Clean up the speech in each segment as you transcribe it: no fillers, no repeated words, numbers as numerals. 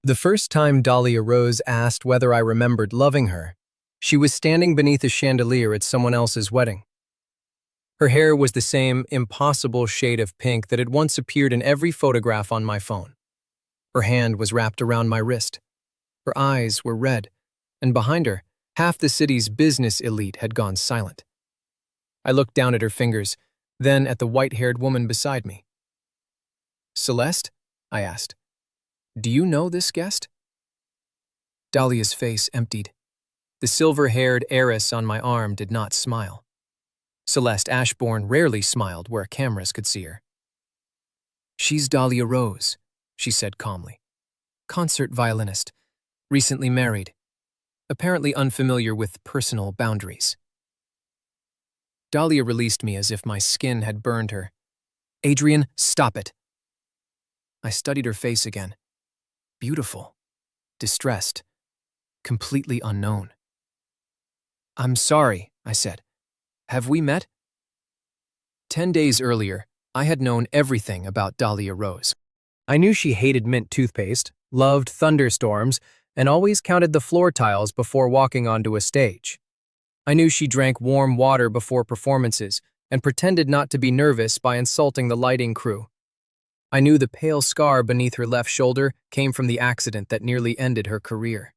The first time Dahlia Rose asked whether I remembered loving her, she was standing beneath a chandelier at someone else's wedding. Her hair was the same impossible shade of pink that had once appeared in every photograph on my phone. Her hand was wrapped around my wrist. Her eyes were red, and behind her, half the city's business elite had gone silent. I looked down at her fingers, then at the white-haired woman beside me. "Celeste?" I asked. "Do you know this guest?" Dahlia's face emptied. The silver-haired heiress on my arm did not smile. Celeste Ashbourne rarely smiled where cameras could see her. "She's Dahlia Rose," she said calmly. "Concert violinist, recently married, apparently unfamiliar with personal boundaries." Dahlia released me as if my skin had burned her. "Adrian, stop it." I studied her face again. Beautiful, distressed, completely unknown. "I'm sorry," I said. "Have we met?" 10 days earlier, I had known everything about Dahlia Rose. I knew she hated mint toothpaste, loved thunderstorms, and always counted the floor tiles before walking onto a stage. I knew she drank warm water before performances and pretended not to be nervous by insulting the lighting crew. I knew the pale scar beneath her left shoulder came from the accident that nearly ended her career.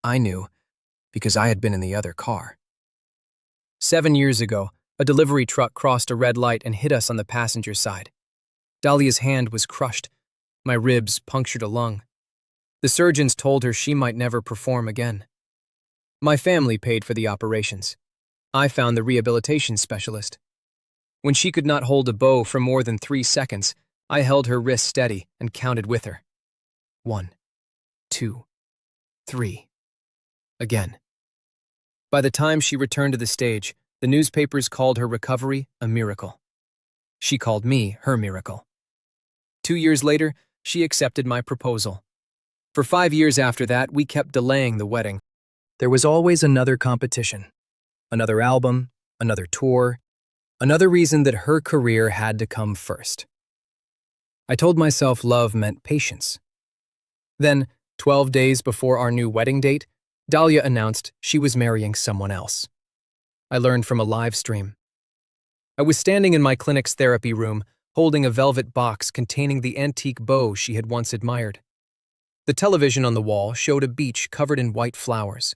I knew because I had been in the other car. 7 years ago, a delivery truck crossed a red light and hit us on the passenger side. Dahlia's hand was crushed. My ribs punctured a lung. The surgeons told her she might never perform again. My family paid for the operations. I found the rehabilitation specialist. When she could not hold a bow for more than 3 seconds, I held her wrist steady and counted with her. 1, 2, 3. Again. By the time she returned to the stage, the newspapers called her recovery a miracle. She called me her miracle. 2 years later, she accepted my proposal. For 5 years after that, we kept delaying the wedding. There was always another competition, another album, another tour, another reason that her career had to come first. I told myself love meant patience. Then, 12 days before our new wedding date, Dahlia announced she was marrying someone else. I learned from a live stream. I was standing in my clinic's therapy room, holding a velvet box containing the antique bow she had once admired. The television on the wall showed a beach covered in white flowers.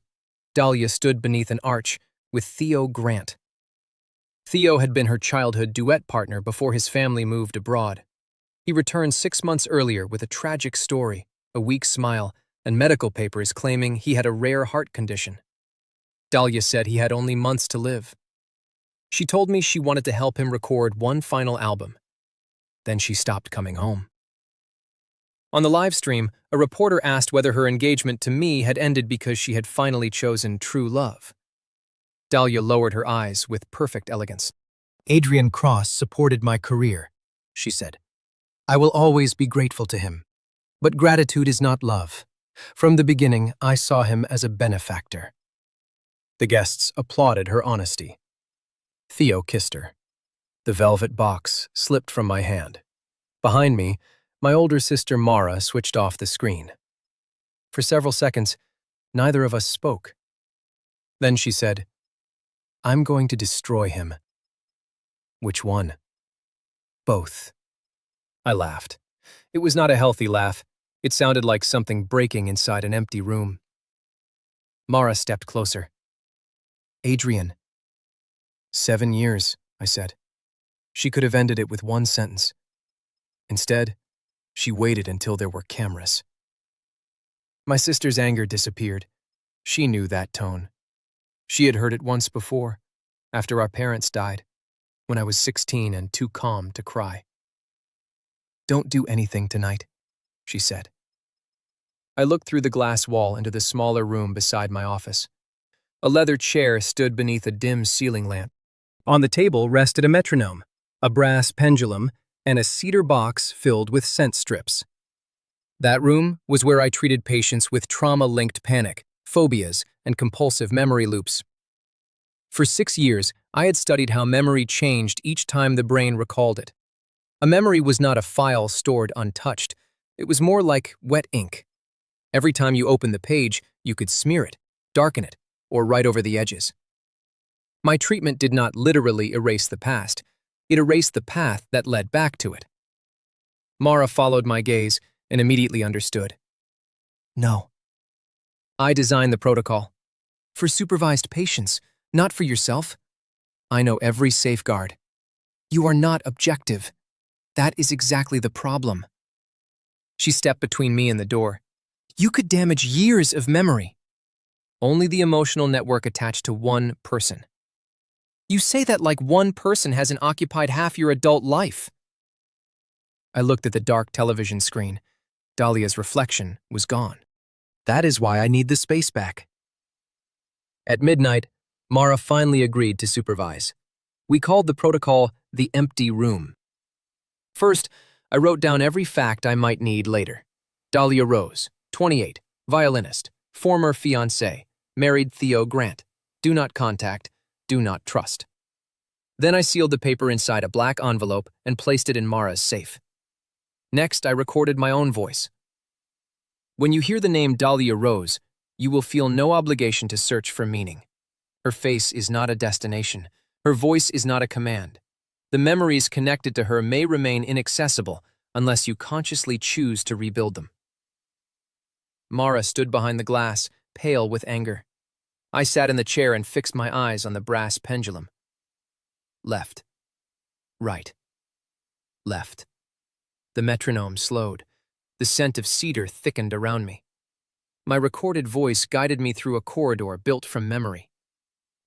Dahlia stood beneath an arch with Theo Grant. Theo had been her childhood duet partner before his family moved abroad. He returned 6 months earlier with a tragic story, a weak smile, and medical papers claiming he had a rare heart condition. Dahlia said he had only months to live. She told me she wanted to help him record one final album. Then she stopped coming home. On the live stream, a reporter asked whether her engagement to me had ended because she had finally chosen true love. Dahlia lowered her eyes with perfect elegance. "Adrian Cross supported my career," she said. "I will always be grateful to him. But gratitude is not love. From the beginning, I saw him as a benefactor." The guests applauded her honesty. Theo kissed her. The velvet box slipped from my hand. Behind me, my older sister Mara switched off the screen. For several seconds, neither of us spoke. Then she said, "I'm going to destroy him." "Which one?" "Both." I laughed. It was not a healthy laugh. It sounded like something breaking inside an empty room. Mara stepped closer. "Adrian." 7 years, I said. She could have ended it with one sentence. Instead, she waited until there were cameras. My sister's anger disappeared. She knew that tone. She had heard it once before, after our parents died, when I was 16 and too calm to cry. "Don't do anything tonight," she said. I looked through the glass wall into the smaller room beside my office. A leather chair stood beneath a dim ceiling lamp. On the table rested a metronome, a brass pendulum, and a cedar box filled with scent strips. That room was where I treated patients with trauma-linked panic, phobias, and compulsive memory loops. For 6 years, I had studied how memory changed each time the brain recalled it. A memory was not a file stored untouched. It was more like wet ink. Every time you opened the page, you could smear it, darken it, or write over the edges. My treatment did not literally erase the past. It erased the path that led back to it. Mara followed my gaze and immediately understood. No. I designed the protocol. For supervised patients, not for yourself. I know every safeguard. You are not objective. That is exactly the problem. She stepped between me and the door. You could damage years of memory. Only the emotional network attached to one person. You say that like one person hasn't occupied half your adult life. I looked at the dark television screen. Dahlia's reflection was gone. That is why I need the space back. At midnight, Mara finally agreed to supervise. We called the protocol the empty room. First, I wrote down every fact I might need later. Dahlia Rose, 28, violinist, former fiancé, married Theo Grant. Do not contact, do not trust. Then I sealed the paper inside a black envelope and placed it in Mara's safe. Next, I recorded my own voice. When you hear the name Dahlia Rose, you will feel no obligation to search for meaning. Her face is not a destination. Her voice is not a command. The memories connected to her may remain inaccessible unless you consciously choose to rebuild them. Mara stood behind the glass, pale with anger. I sat in the chair and fixed my eyes on the brass pendulum. Left. Right. Left. The metronome slowed. The scent of cedar thickened around me. My recorded voice guided me through a corridor built from memory.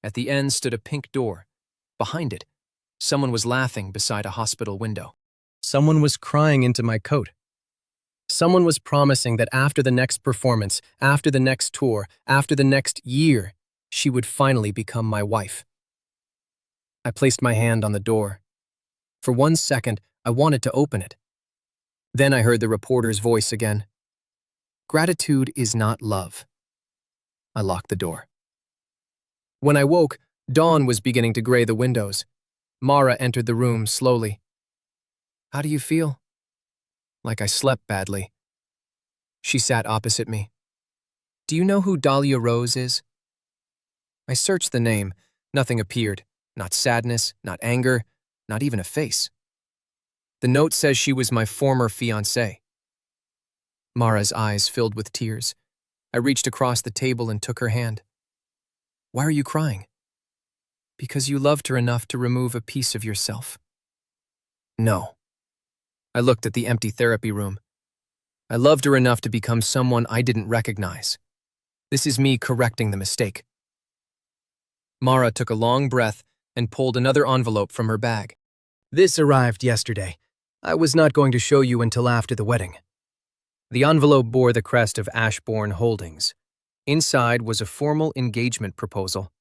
At the end stood a pink door. Behind it, someone was laughing beside a hospital window. Someone was crying into my coat. Someone was promising that after the next performance, after the next tour, after the next year, she would finally become my wife. I placed my hand on the door. For 1 second, I wanted to open it. Then I heard the reporter's voice again. Gratitude is not love. I locked the door. When I woke, dawn was beginning to gray the windows. Mara entered the room slowly. How do you feel? Like I slept badly. She sat opposite me. Do you know who Dahlia Rose is? I searched the name. Nothing appeared. Not sadness, not anger, not even a face. The note says she was my former fiancé. Mara's eyes filled with tears. I reached across the table and took her hand. Why are you crying? Because you loved her enough to remove a piece of yourself. No. I looked at the empty therapy room. I loved her enough to become someone I didn't recognize. This is me correcting the mistake. Mara took a long breath and pulled another envelope from her bag. This arrived yesterday. I was not going to show you until after the wedding. The envelope bore the crest of Ashbourne Holdings. Inside was a formal engagement proposal.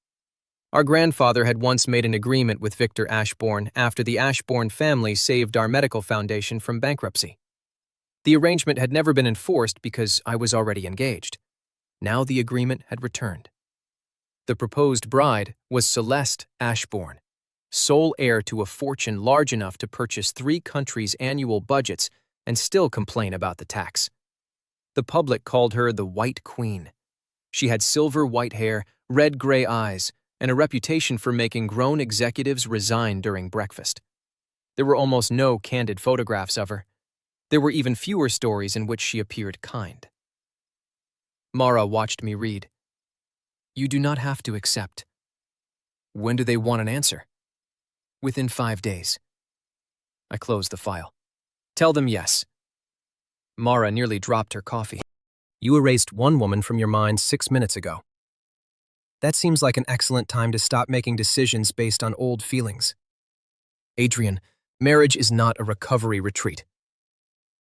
Our grandfather had once made an agreement with Victor Ashbourne after the Ashbourne family saved our medical foundation from bankruptcy. The arrangement had never been enforced because I was already engaged. Now the agreement had returned. The proposed bride was Celeste Ashbourne, sole heir to a fortune large enough to purchase 3 countries' annual budgets and still complain about the tax. The public called her the White Queen. She had silver white hair, red-gray eyes, and a reputation for making grown executives resign during breakfast. There were almost no candid photographs of her. There were even fewer stories in which she appeared kind. Mara watched me read. You do not have to accept. When do they want an answer? Within 5 days. I closed the file. Tell them yes. Mara nearly dropped her coffee. You erased one woman from your mind 6 minutes ago. That seems like an excellent time to stop making decisions based on old feelings. Adrian, marriage is not a recovery retreat.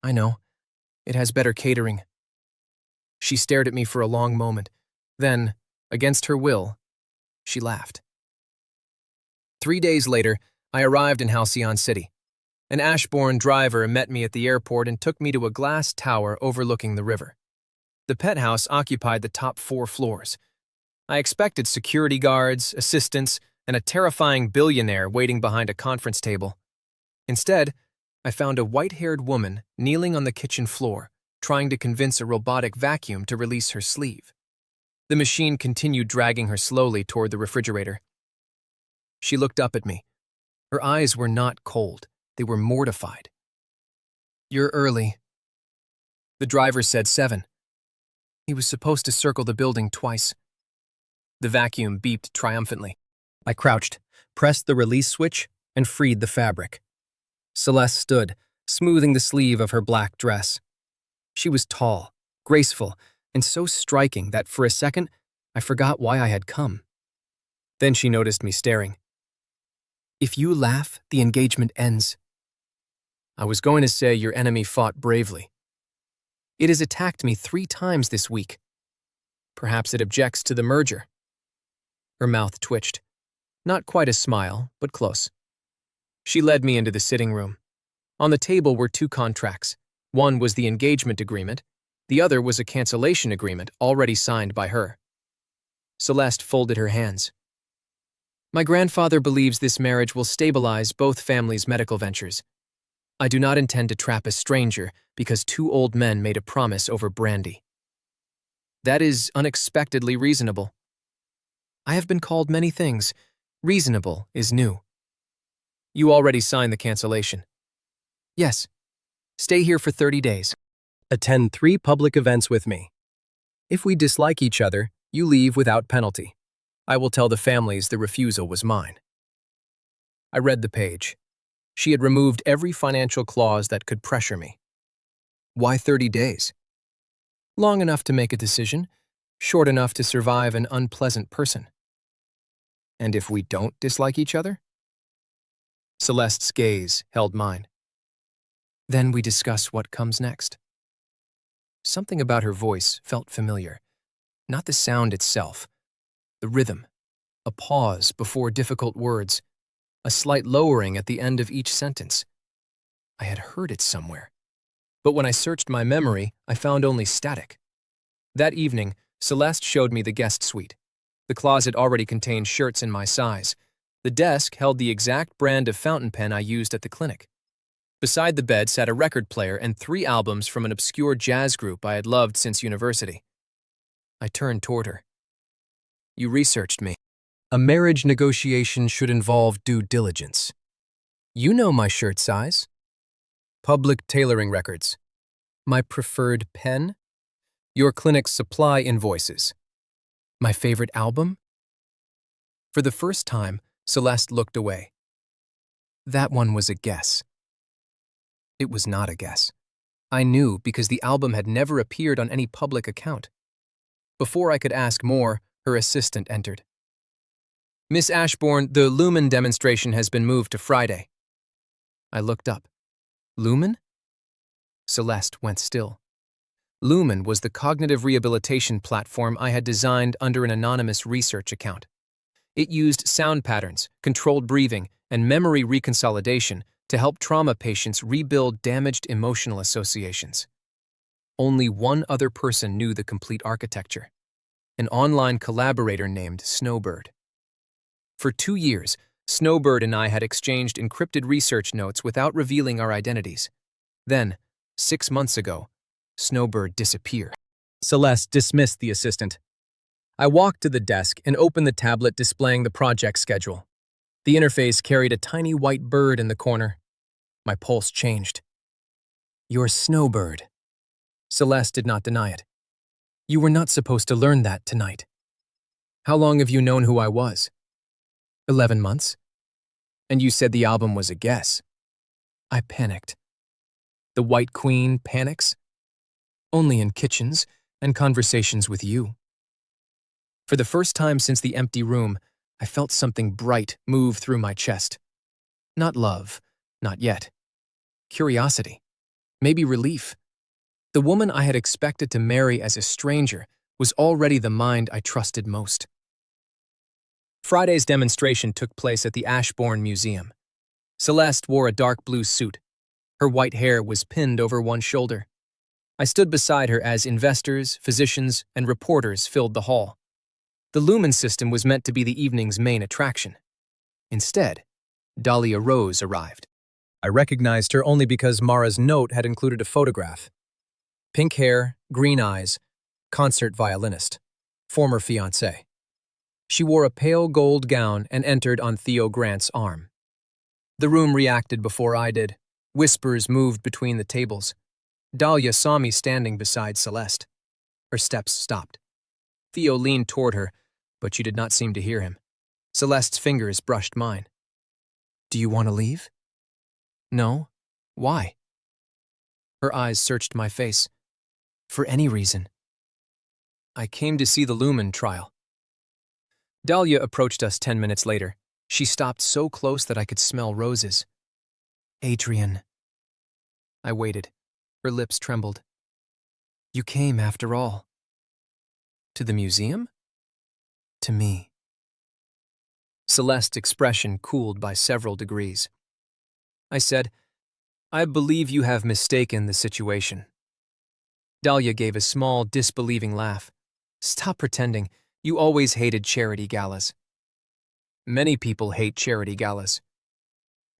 I know. It has better catering. She stared at me for a long moment. Then, against her will, she laughed. 3 days later, I arrived in Halcyon City. An Ashbourne driver met me at the airport and took me to a glass tower overlooking the river. The penthouse occupied the top 4 floors. I expected security guards, assistants, and a terrifying billionaire waiting behind a conference table. Instead, I found a white-haired woman kneeling on the kitchen floor, trying to convince a robotic vacuum to release her sleeve. The machine continued dragging her slowly toward the refrigerator. She looked up at me. Her eyes were not cold, they were mortified. "You're early." The driver said 7. He was supposed to circle the building twice. The vacuum beeped triumphantly. I crouched, pressed the release switch, and freed the fabric. Celeste stood, smoothing the sleeve of her black dress. She was tall, graceful, and so striking that for a second, I forgot why I had come. Then she noticed me staring. "If you laugh, the engagement ends." I was going to say your enemy fought bravely. It has attacked me 3 times this week. Perhaps it objects to the merger. Her mouth twitched. Not quite a smile, but close. She led me into the sitting room. On the table were 2 contracts. One was the engagement agreement. The other was a cancellation agreement already signed by her. Celeste folded her hands. "My grandfather believes this marriage will stabilize both families' medical ventures. I do not intend to trap a stranger because 2 old men made a promise over brandy." "That is unexpectedly reasonable." "I have been called many things. Reasonable is new." "You already signed the cancellation." "Yes. Stay here for 30 days. Attend 3 public events with me. If we dislike each other, you leave without penalty. I will tell the families the refusal was mine." I read the page. She had removed every financial clause that could pressure me. Why 30 days? Long enough to make a decision, short enough to survive an unpleasant person. And if we don't dislike each other? Celeste's gaze held mine. Then we discuss what comes next. Something about her voice felt familiar. Not the sound itself, the rhythm, a pause before difficult words, a slight lowering at the end of each sentence. I had heard it somewhere. But when I searched my memory, I found only static. That evening, Celeste showed me the guest suite. The closet already contained shirts in my size. The desk held the exact brand of fountain pen I used at the clinic. Beside the bed sat a record player and 3 albums from an obscure jazz group I had loved since university. I turned toward her. "You researched me. A marriage negotiation should involve due diligence. You know my shirt size. Public tailoring records. My preferred pen. Your clinic's supply invoices. My favorite album." For the first time, Celeste looked away. That one was a guess. It was not a guess. I knew because the album had never appeared on any public account. Before I could ask more, her assistant entered. "Miss Ashbourne, the Lumen demonstration has been moved to Friday." I looked up. Lumen? Celeste went still. Lumen was the cognitive rehabilitation platform I had designed under an anonymous research account. It used sound patterns, controlled breathing, and memory reconsolidation to help trauma patients rebuild damaged emotional associations. Only one other person knew the complete architecture, an online collaborator named Snowbird. For 2 years, Snowbird and I had exchanged encrypted research notes without revealing our identities. Then, 6 months ago, Snowbird disappeared. Celeste dismissed the assistant. I walked to the desk and opened the tablet displaying the project schedule. The interface carried a tiny white bird in the corner. My pulse changed. "You're Snowbird." Celeste did not deny it. "You were not supposed to learn that tonight." "How long have you known who I was?" 11 months. "And you said the album was a guess." I panicked. The White Queen panics? Only in kitchens and conversations with you. For the first time since the empty room, I felt something bright move through my chest. Not love, not yet. Curiosity, maybe relief. The woman I had expected to marry as a stranger was already the mind I trusted most. Friday's demonstration took place at the Ashbourne Museum. Celeste wore a dark blue suit. Her white hair was pinned over one shoulder. I stood beside her as investors, physicians, and reporters filled the hall. The Lumen system was meant to be the evening's main attraction. Instead, Dahlia Rose arrived. I recognized her only because Mara's note had included a photograph. Pink hair, green eyes, concert violinist, former fiancé. She wore a pale gold gown and entered on Theo Grant's arm. The room reacted before I did. Whispers moved between the tables. Dahlia saw me standing beside Celeste. Her steps stopped. Theo leaned toward her, but she did not seem to hear him. Celeste's fingers brushed mine. "Do you want to leave?" "No. Why?" Her eyes searched my face. "For any reason." "I came to see the Lumen trial." Dahlia approached us 10 minutes later. She stopped so close that I could smell roses. "Adrian." I waited. Her lips trembled. "You came after all." "To the museum?" "To me." Celeste's expression cooled by several degrees. I said, "I believe you have mistaken the situation." Dahlia gave a small, disbelieving laugh. "Stop pretending. You always hated charity galas." "Many people hate charity galas."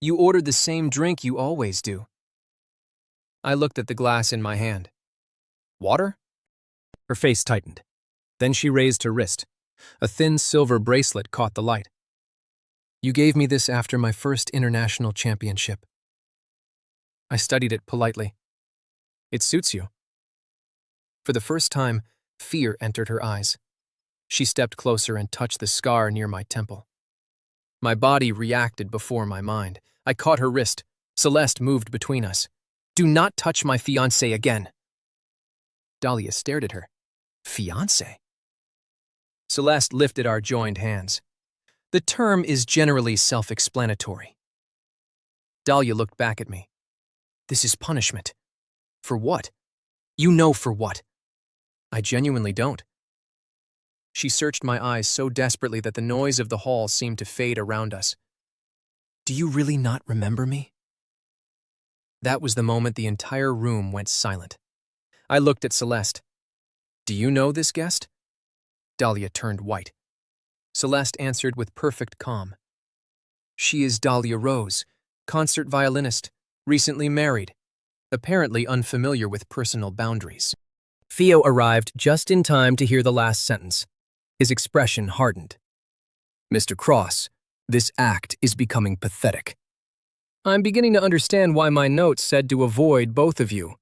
"You ordered the same drink you always do." I looked at the glass in my hand. "Water?" Her face tightened. Then she raised her wrist. A thin silver bracelet caught the light. "You gave me this after my first international championship." I studied it politely. "It suits you." For the first time, fear entered her eyes. She stepped closer and touched the scar near my temple. My body reacted before my mind. I caught her wrist. Celeste moved between us. "Do not touch my fiancé again." Dahlia stared at her. "Fiancé?" Celeste lifted our joined hands. "The term is generally self-explanatory." Dahlia looked back at me. "This is punishment." "For what?" "You know for what." "I genuinely don't." She searched my eyes so desperately that the noise of the hall seemed to fade around us. "Do you really not remember me?" That was the moment the entire room went silent. I looked at Celeste. "Do you know this guest?" Dahlia turned white. Celeste answered with perfect calm. "She is Dahlia Rose, concert violinist, recently married, apparently unfamiliar with personal boundaries." Theo arrived just in time to hear the last sentence. His expression hardened. "Mr. Cross, this act is becoming pathetic." "I'm beginning to understand why my notes said to avoid both of you."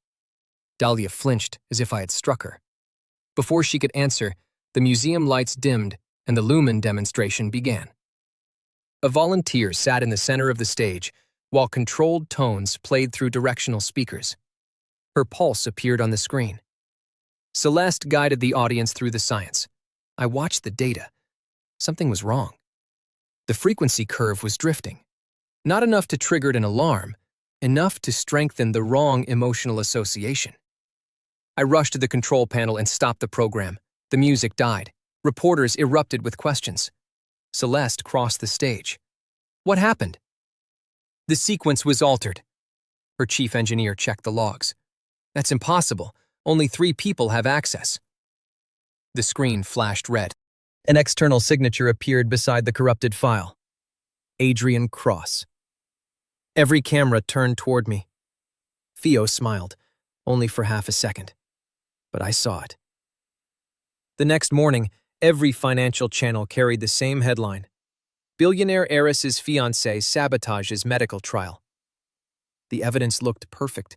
Dahlia flinched as if I had struck her. Before she could answer, the museum lights dimmed and the Lumen demonstration began. A volunteer sat in the center of the stage while controlled tones played through directional speakers. Her pulse appeared on the screen. Celeste guided the audience through the science. I watched the data. Something was wrong. The frequency curve was drifting. Not enough to trigger an alarm, enough to strengthen the wrong emotional association. I rushed to the control panel and stopped the program. The music died. Reporters erupted with questions. Celeste crossed the stage. "What happened?" "The sequence was altered." Her chief engineer checked the logs. "That's impossible. Only 3 people have access." The screen flashed red. An external signature appeared beside the corrupted file. Adrian Cross. Every camera turned toward me. Theo smiled, only for half a second. But I saw it. The next morning, every financial channel carried the same headline: "Billionaire Heiress's fiancé sabotages medical trial." The evidence looked perfect.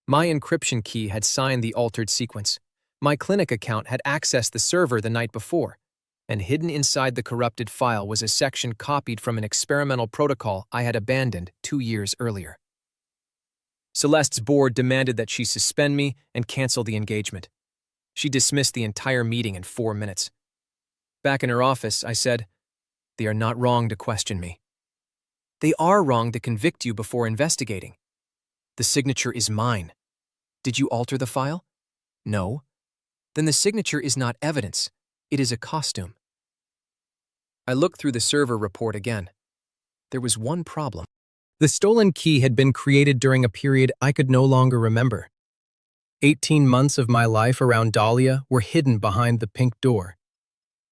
My encryption key had signed the altered sequence. My clinic account had accessed the server the night before, and hidden inside the corrupted file was a section copied from an experimental protocol I had abandoned 2 years earlier. Celeste's board demanded that she suspend me and cancel the engagement. She dismissed the entire meeting in 4 minutes. Back in her office, I said, "They are not wrong to question me." "They are wrong to convict you before investigating." "The signature is mine." "Did you alter the file?" "No." "Then the signature is not evidence. It is a costume." I looked through the server report again. There was one problem. The stolen key had been created during a period I could no longer remember. 18 months of my life around Dahlia were hidden behind the pink door.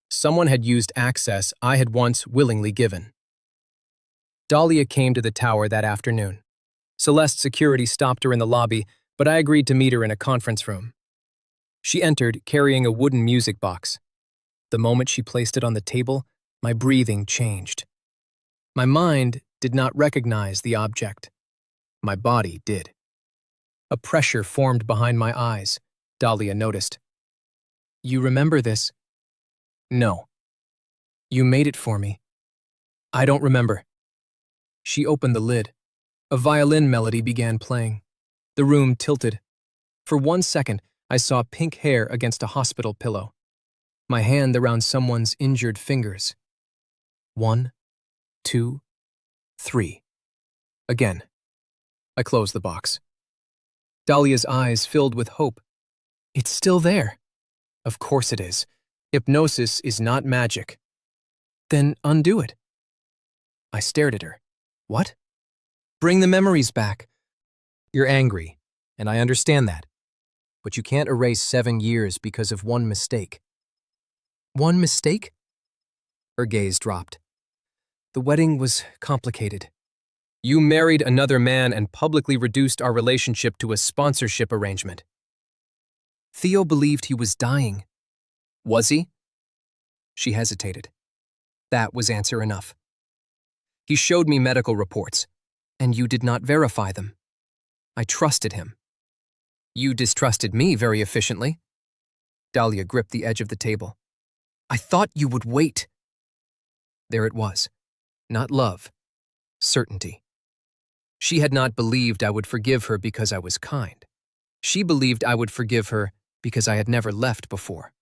Someone had used access I had once willingly given. Dahlia came to the tower that afternoon. Celeste's security stopped her in the lobby, but I agreed to meet her in a conference room. She entered carrying a wooden music box. The moment she placed it on the table, my breathing changed. My mind did not recognize the object. My body did. A pressure formed behind my eyes. Dahlia noticed. "You remember this?" "No." "You made it for me." "I don't remember." She opened the lid. A violin melody began playing. The room tilted. For 1 second, I saw pink hair against a hospital pillow. My hand around someone's injured fingers. 1, 2, 3. Again. I closed the box. Dahlia's eyes filled with hope. "It's still there." "Of course it is. Hypnosis is not magic." "Then undo it." I stared at her. "What?" "Bring the memories back." You're angry, and I understand that. But you can't erase 7 years because of one mistake. 1 mistake? Her gaze dropped. The wedding was complicated. You married another man and publicly reduced our relationship to a sponsorship arrangement. Theo believed he was dying. Was he? She hesitated. That was answer enough. He showed me medical reports, and you did not verify them. I trusted him. You distrusted me very efficiently. Dahlia gripped the edge of the table. I thought you would wait. There it was. Not love. Certainty. She had not believed I would forgive her because I was kind. She believed I would forgive her because I had never left before.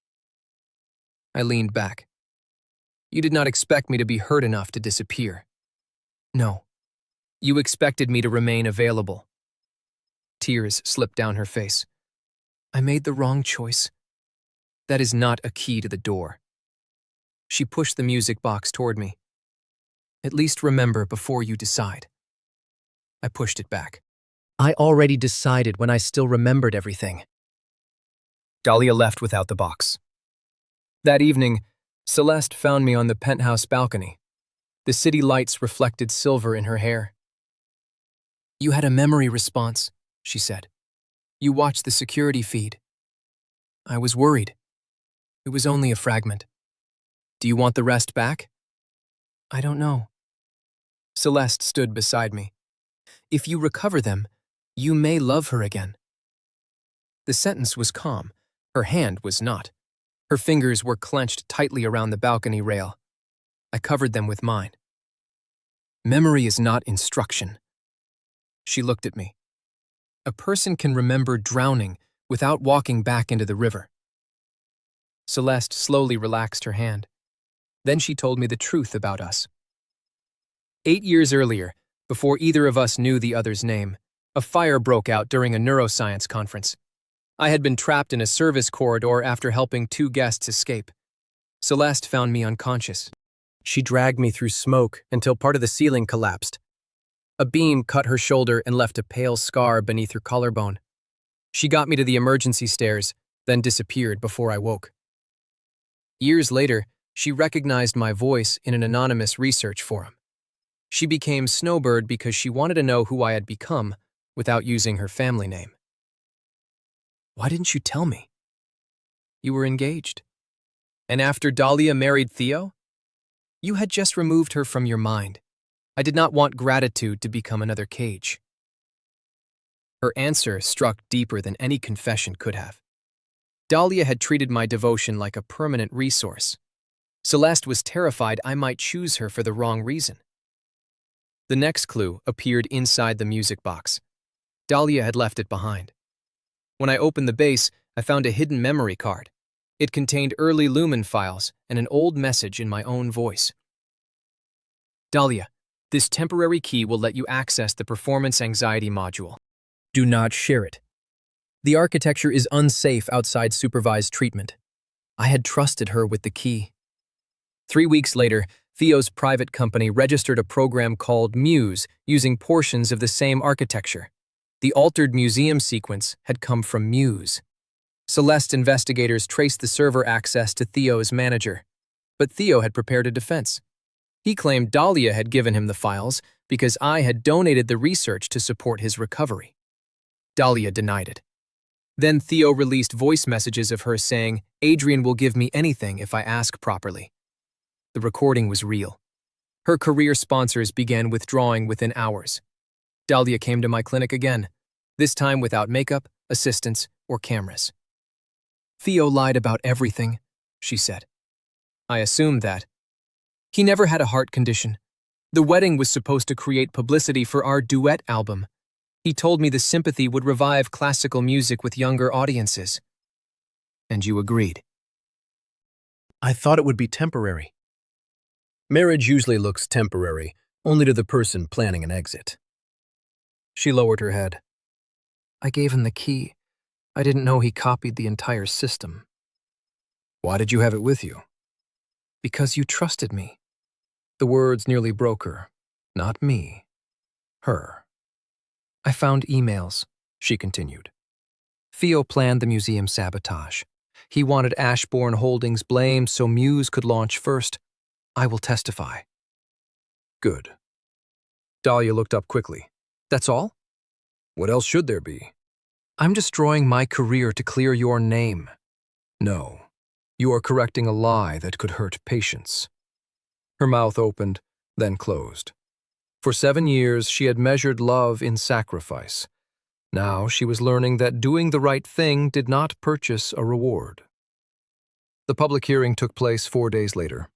I leaned back. You did not expect me to be hurt enough to disappear. No. You expected me to remain available. Tears slipped down her face. I made the wrong choice. That is not a key to the door. She pushed the music box toward me. At least remember before you decide. I pushed it back. I already decided when I still remembered everything. Dahlia left without the box. That evening, Celeste found me on the penthouse balcony. The city lights reflected silver in her hair. You had a memory response, she said. You watched the security feed. I was worried. It was only a fragment. Do you want the rest back? I don't know. Celeste stood beside me. If you recover them, you may love her again. The sentence was calm. Her hand was not. Her fingers were clenched tightly around the balcony rail. I covered them with mine. Memory is not instruction. She looked at me. A person can remember drowning without walking back into the river. Celeste slowly relaxed her hand. Then she told me the truth about us. 8 years earlier, before either of us knew the other's name, a fire broke out during a neuroscience conference. I had been trapped in a service corridor after helping 2 guests escape. Celeste found me unconscious. She dragged me through smoke until part of the ceiling collapsed. A beam cut her shoulder and left a pale scar beneath her collarbone. She got me to the emergency stairs, then disappeared before I woke. Years later, she recognized my voice in an anonymous research forum. She became Snowbird because she wanted to know who I had become without using her family name. Why didn't you tell me? You were engaged. And after Dahlia married Theo? You had just removed her from your mind. I did not want gratitude to become another cage. Her answer struck deeper than any confession could have. Dahlia had treated my devotion like a permanent resource. Celeste was terrified I might choose her for the wrong reason. The next clue appeared inside the music box. Dahlia had left it behind. When I opened the base, I found a hidden memory card. It contained early Lumen files and an old message in my own voice. Dahlia, this temporary key will let you access the performance anxiety module. Do not share it. The architecture is unsafe outside supervised treatment. I had trusted her with the key. 3 weeks later, Theo's private company registered a program called Muse using portions of the same architecture. The altered museum sequence had come from Muse. Celeste investigators traced the server access to Theo's manager, but Theo had prepared a defense. He claimed Dahlia had given him the files because I had donated the research to support his recovery. Dahlia denied it. Then Theo released voice messages of her saying, "Adrian will give me anything if I ask properly." The recording was real. Her career sponsors began withdrawing within hours. Dahlia came to my clinic again, this time without makeup, assistants, or cameras. "Theo lied about everything," she said. I assumed that. "He never had a heart condition. The wedding was supposed to create publicity for our duet album. He told me the sympathy would revive classical music with younger audiences." "And you agreed?" I thought it would be temporary. Marriage usually looks temporary, only to the person planning an exit. She lowered her head. "I gave him the key. I didn't know he copied the entire system." "Why did you have it with you?" "Because you trusted me." The words nearly broke her. Not me. Her. "I found emails," she continued. "Theo planned the museum sabotage. He wanted Ashbourne Holdings blamed so Muse could launch first. I will testify." Good. Dahlia looked up quickly. "That's all?" What else should there be? "I'm destroying my career to clear your name." No. You are correcting a lie that could hurt patients. Her mouth opened, then closed. For 7 years, she had measured love in sacrifice. Now she was learning that doing the right thing did not purchase a reward. The public hearing took place 4 days later.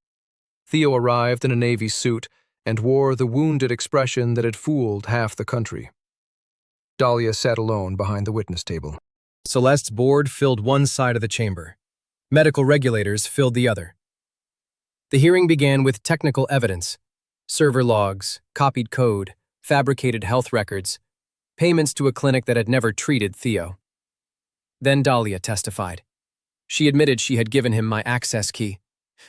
Theo arrived in a Navy suit and wore the wounded expression that had fooled half the country. Dahlia sat alone behind the witness table. Celeste's board filled one side of the chamber. Medical regulators filled the other. The hearing began with technical evidence: server logs, copied code, fabricated health records, payments to a clinic that had never treated Theo. Then Dahlia testified. She admitted she had given him my access key.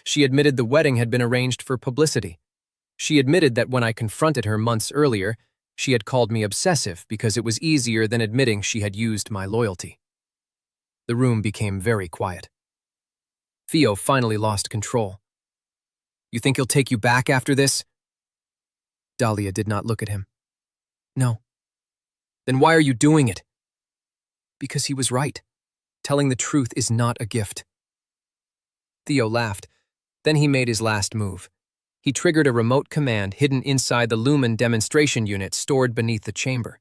She admitted the wedding had been arranged for publicity. She admitted that when I confronted her months earlier, she had called me obsessive because it was easier than admitting she had used my loyalty. The room became very quiet. Theo finally lost control. "You think he'll take you back after this?" Dahlia did not look at him. "No." "Then why are you doing it?" "Because he was right. Telling the truth is not a gift." Theo laughed. Then he made his last move. He triggered a remote command hidden inside the Lumen demonstration unit stored beneath the chamber.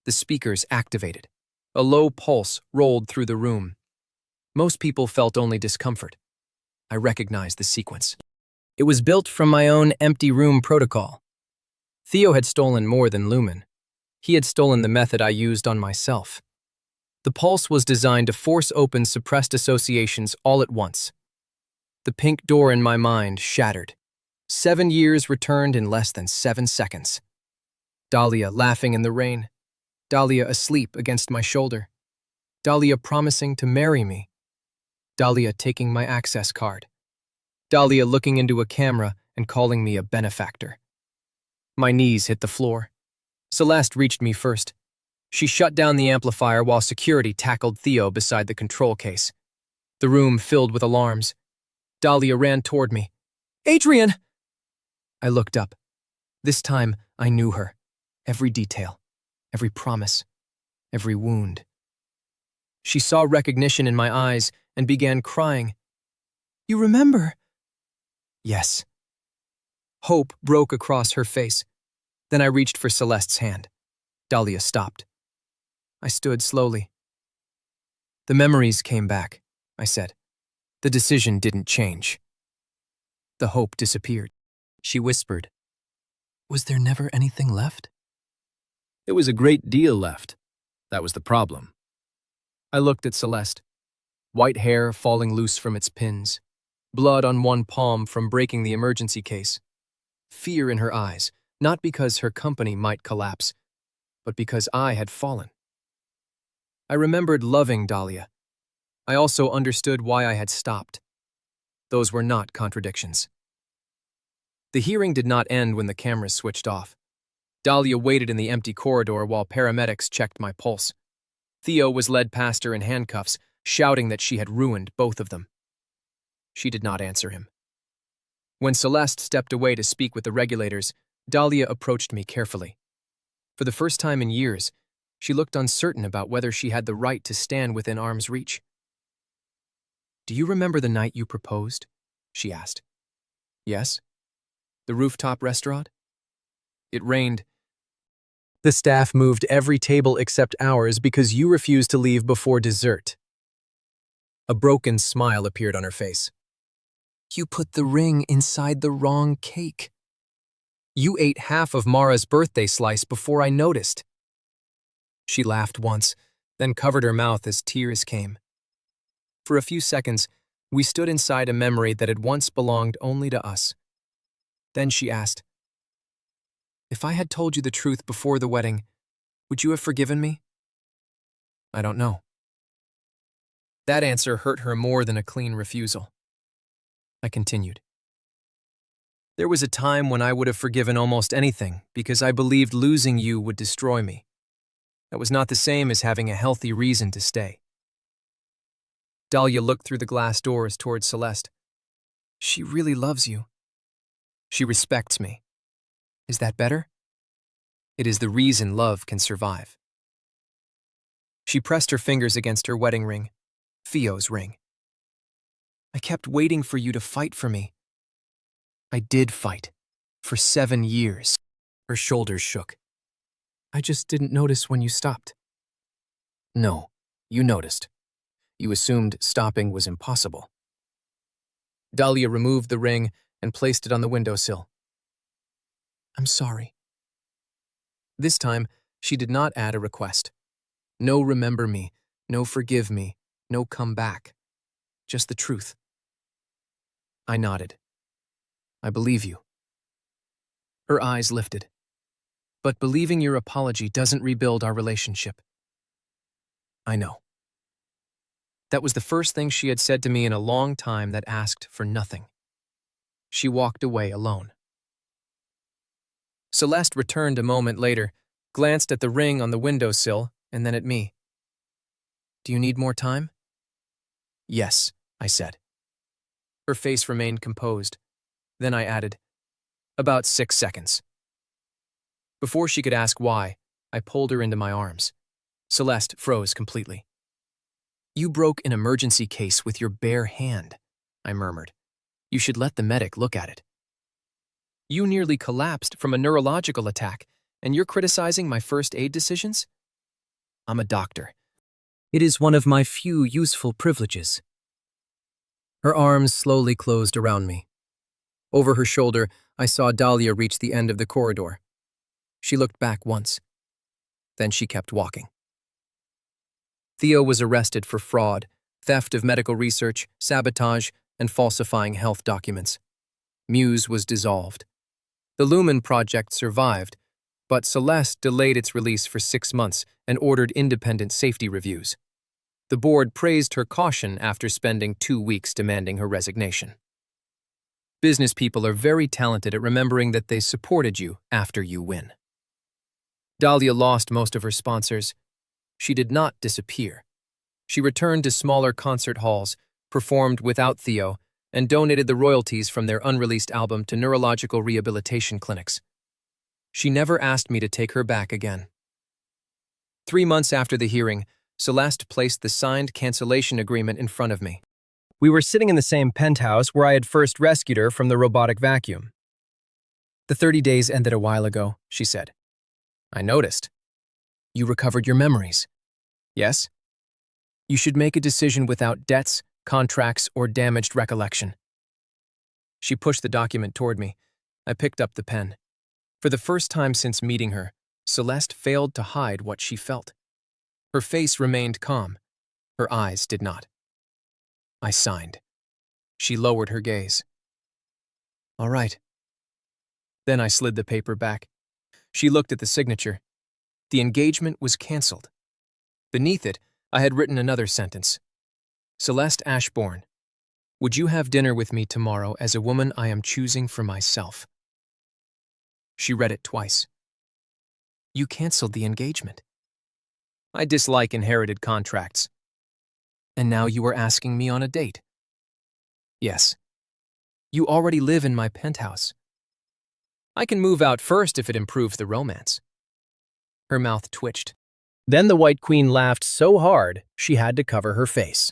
The speakers activated. A low pulse rolled through the room. Most people felt only discomfort. I recognized the sequence. It was built from my own empty room protocol. Theo had stolen more than Lumen. He had stolen the method I used on myself. The pulse was designed to force open suppressed associations all at once. The pink door in my mind shattered. 7 years returned in less than 7 seconds. Dahlia laughing in the rain. Dahlia asleep against my shoulder. Dahlia promising to marry me. Dahlia taking my access card. Dahlia looking into a camera and calling me a benefactor. My knees hit the floor. Celeste reached me first. She shut down the amplifier while security tackled Theo beside the control case. The room filled with alarms. Dahlia ran toward me. "Adrian!" I looked up. This time, I knew her. Every detail, every promise, every wound. She saw recognition in my eyes and began crying. "You remember?" "Yes." Hope broke across her face. Then I reached for Celeste's hand. Dahlia stopped. I stood slowly. "The memories came back," I said. "The decision didn't change." The hope disappeared. She whispered, "Was there never anything left?" There was a great deal left. That was the problem. I looked at Celeste. White hair falling loose from its pins. Blood on one palm from breaking the emergency case. Fear in her eyes, not because her company might collapse, but because I had fallen. I remembered loving Dahlia. I also understood why I had stopped. Those were not contradictions. The hearing did not end when the cameras switched off. Dahlia waited in the empty corridor while paramedics checked my pulse. Theo was led past her in handcuffs, shouting that she had ruined both of them. She did not answer him. When Celeste stepped away to speak with the regulators, Dahlia approached me carefully. For the first time in years, She looked uncertain about whether she had the right to stand within arm's reach. "Do you remember the night you proposed?" she asked. "Yes." "The rooftop restaurant?" "It rained." "The staff moved every table except ours because you refused to leave before dessert." A broken smile appeared on her face. "You put the ring inside the wrong cake. You ate half of Mara's birthday slice before I noticed." She laughed once, then covered her mouth as tears came. For a few seconds, we stood inside a memory that had once belonged only to us. Then she asked, "If I had told you the truth before the wedding, would you have forgiven me?" "I don't know." That answer hurt her more than a clean refusal. I continued. "There was a time when I would have forgiven almost anything because I believed losing you would destroy me. That was not the same as having a healthy reason to stay." Dahlia looked through the glass doors towards Celeste. "She really loves you. She respects me. Is that better? It is the reason love can survive." She pressed her fingers against her wedding ring, Theo's ring. "I kept waiting for you to fight for me." "I did fight. For 7 years." Her shoulders shook. "I just didn't notice when you stopped." "No, you noticed. You assumed stopping was impossible." Dahlia removed the ring and placed it on the windowsill. "I'm sorry." This time, she did not add a request. No remember me, no forgive me, no come back. Just the truth. I nodded. "I believe you." Her eyes lifted. "But believing your apology doesn't rebuild our relationship." "I know." That was the first thing she had said to me in a long time that asked for nothing. She walked away alone. Celeste returned a moment later, glanced at the ring on the windowsill, and then at me. "Do you need more time?" "Yes," I said. Her face remained composed. Then I added, "About 6 seconds." Before she could ask why, I pulled her into my arms. Celeste froze completely. "You broke an emergency case with your bare hand," I murmured. "You should let the medic look at it." "You nearly collapsed from a neurological attack, and you're criticizing my first aid decisions?" "I'm a doctor. It is one of my few useful privileges." Her arms slowly closed around me. Over her shoulder, I saw Dahlia reach the end of the corridor. She looked back once. Then she kept walking. Theo was arrested for fraud, theft of medical research, sabotage, and falsifying health documents. Muse was dissolved. The Lumen project survived, but Celeste delayed its release for 6 months and ordered independent safety reviews. The board praised her caution after spending 2 weeks demanding her resignation. Business people are very talented at remembering that they supported you after you win. Dahlia lost most of her sponsors. She did not disappear. She returned to smaller concert halls, performed without Theo, and donated the royalties from their unreleased album to neurological rehabilitation clinics. She never asked me to take her back again. 3 months after the hearing, Celeste placed the signed cancellation agreement in front of me. We were sitting in the same penthouse where I had first rescued her from the robotic vacuum. "The 30 days ended a while ago," she said. I noticed. "You recovered your memories." "Yes." "You should make a decision without debts, contracts, or damaged recollection." She pushed the document toward me. I picked up the pen. For the first time since meeting her, Celeste failed to hide what she felt. Her face remained calm. Her eyes did not. I signed. She lowered her gaze. "All right." Then I slid the paper back. She looked at the signature. The engagement was canceled. Beneath it, I had written another sentence. "Celeste Ashbourne, would you have dinner with me tomorrow as a woman I am choosing for myself?" She read it twice. "You canceled the engagement." "I dislike inherited contracts." "And now you are asking me on a date?" "Yes." "You already live in my penthouse." "I can move out first if it improves the romance." Her mouth twitched. Then the White Queen laughed so hard she had to cover her face.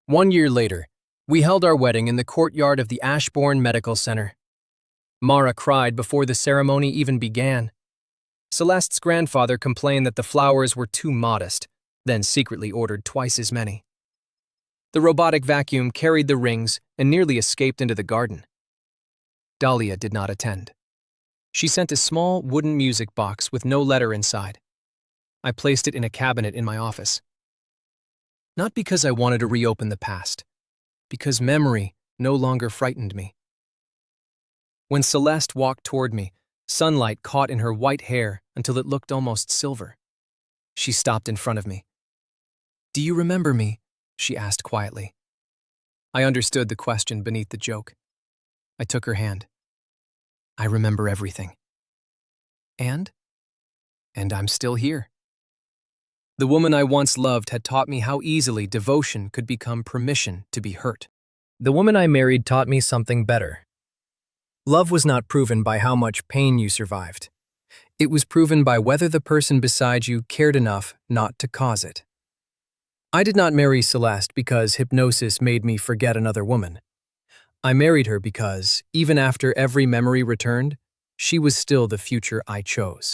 1 year later, we held our wedding in the courtyard of the Ashbourne Medical Center. Mara cried before the ceremony even began. Celeste's grandfather complained that the flowers were too modest, then secretly ordered twice as many. The robotic vacuum carried the rings and nearly escaped into the garden. Dahlia did not attend. She sent a small wooden music box with no letter inside. I placed it in a cabinet in my office. Not because I wanted to reopen the past, because memory no longer frightened me. When Celeste walked toward me, sunlight caught in her white hair until it looked almost silver. She stopped in front of me. "Do you remember me?" she asked quietly. I understood the question beneath the joke. I took her hand. "I remember everything." And I'm still here. The woman I once loved had taught me how easily devotion could become permission to be hurt. The woman I married taught me something better. Love was not proven by how much pain you survived. It was proven by whether the person beside you cared enough not to cause it. I did not marry Celeste because hypnosis made me forget another woman. I married her because, even after every memory returned, she was still the future I chose.